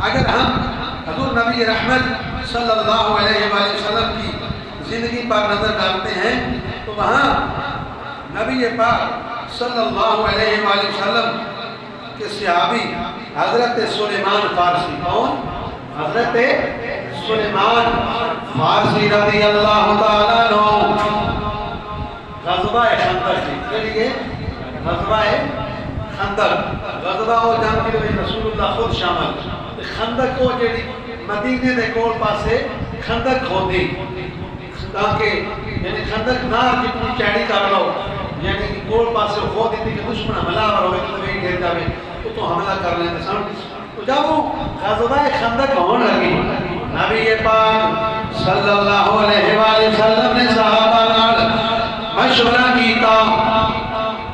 اگر ہم حضور نبی رحمت صلی اللہ علیہ وآلہ وسلم کی زندگی پر نظر ڈالتے ہیں تو وہاں نبی پاک صلی اللہ علیہ وآلہ وسلم کے صحابی حضرت سلیمان فارسی، کون؟ حضرت سلیمان فارسی رضی اللہ تعالیٰ عنہ غزوہ خندق کے غزوہ خندق غزوہ وہ جان کے لئے رسول اللہ خود شامل خندق کو جڑی مدینے دے کول پاسے خندق ہوتی تاکہ یعنی خندق نار جتنی چیڑی کر لو یعنی کول پاسے ہو دیتی کہ دشمن حملہ آور ہوئے تو نہیں گھر جاوے تو حملہ کر لیتے سن تو جب وہ غزوہ خندق ہونے لگی نبی پاک صلی اللہ علیہ وآلہ وسلم نے صحابہ نال مشورہ کیتا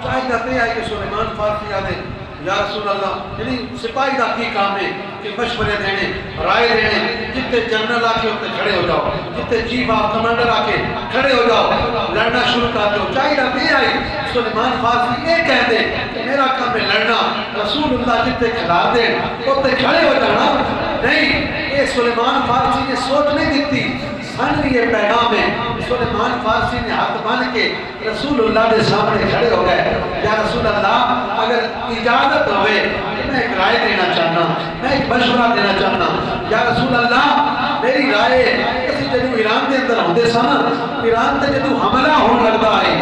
چاہے جاتے آئے کہ سلیمان فارسی آدھے یا رسول اللہ یعنی سپاہی دا کی کام ہے کہ مشورے دینے رائے دینے جتے جنرل آ کے ہوتے کھڑے ہو جاؤ جتے چیف آف کمانڈر آ کے کھڑے ہو جاؤ لڑنا شروع کر دو چاہے جاتے آئے سلیمان فارسی یہ کہتے کہ میرا کام ہے لڑنا رسول اللہ جتے کھڑا دے ہوتے کھڑے ہو جانا نہیں یہ سلیمان فارسی نے سوچ نہیں دیتی سن یہ پیغام ہے سلیمان فارسی نے ہاتھ بان کے رسول اللہ کے سامنے کھڑے ہو گئے یا رسول اللہ اگر اجازت ہوئے میں ایک رائے دینا چاہنا میں ایک مشورہ دینا چاہنا یا رسول اللہ میری رائے کسی جنو ایران دے اندر ہوتے سانا ایران تے جنو حملہ ہونے لگتا ہے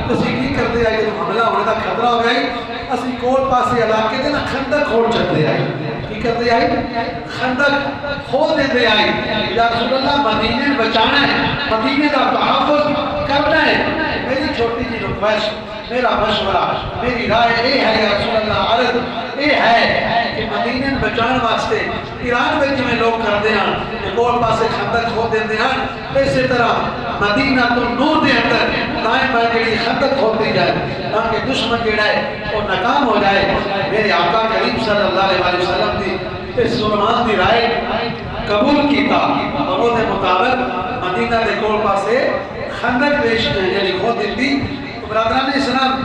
کسی کی کرتے آئے جنو حملہ ہونے کا خطرہ ہو گئی اسی کول پاسے علاقے دے نا خندق کھول چکتے آئے کی کرتے آئے خندق کھول دیتے آئے یا رسول اللہ مدینے بچانا ہے مدینے کا تحفظ کرنا ہے میری چھوٹی جی ریکویسٹ میرا مشورہ میری رائے یہ ہے یا رسول اللہ عرض یہ ہے کہ مدینے بچانے واسطے ایران میں جو میں لوگ کرتے ہیں کہ کول پاسے خندق کھول دیتے ہیں اسی طرح مدینہ تو نور دے اندر دائیں بائیں جڑی خندق کھولتی جائے تاکہ دشمن جڑا ہے وہ ناکام ہو جائے میرے آقا کریم صلی اللہ علیہ وسلم دی اس سلیمان دی رائے قبول کیتا اور وہ دے مطابق مدینہ دے کول پاسے خندق یعنی کھول دیتی برادران اسلام